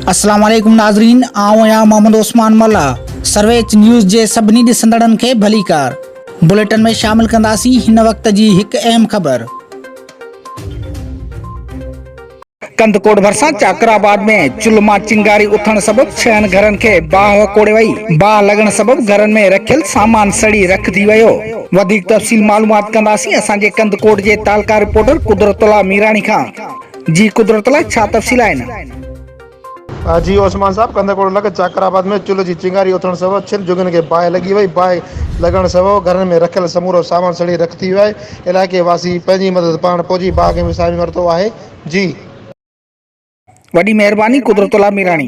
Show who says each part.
Speaker 1: अस्सलाम वालेकुम नाज़रीन, आऊं आहियां मोहम्मद उस्मान मल्ला। सर्वेच न्यूज़ जे सभिनी ॾिसंदड़नि खे भलीकार। बुलेटिन में शामिल कंदासीं हिन वक्त जी हिकु अहम ख़बर। कंधकोट भरसा चाकर आबाद में चुल्ह मां चिंगारी उथण सबब 6 घरन के बाह कोड़े वई। बाह लगण सबब घरन में रखियल सामान सड़ी रख थी वयो। वधिक तफसील मालूमात कंदासीं असांजे कंधकोट जे तालका रिपोर्टर कुदरतुल्ला मीरानी खां। जी कुदरतुल्ला, छा तफसील आहिनि?
Speaker 2: जी ओस्मान साहब, कंधकोट लॻ चाकर आबाद में चुल्ह जी चिंगारी उथण सबब 6 झुॻियुनि खे बाहि लॻी वई। बाहि लॻण सबब घरनि में रखियल समूरो सामान सड़ी रख थी वियो आहे। इलाइक़े वासी पंहिंजी मदद पाण पहुची बाहि खे विसारे वरितो आहे। जी
Speaker 1: वॾी महिरबानी कुदरतुल्ला मीरानी।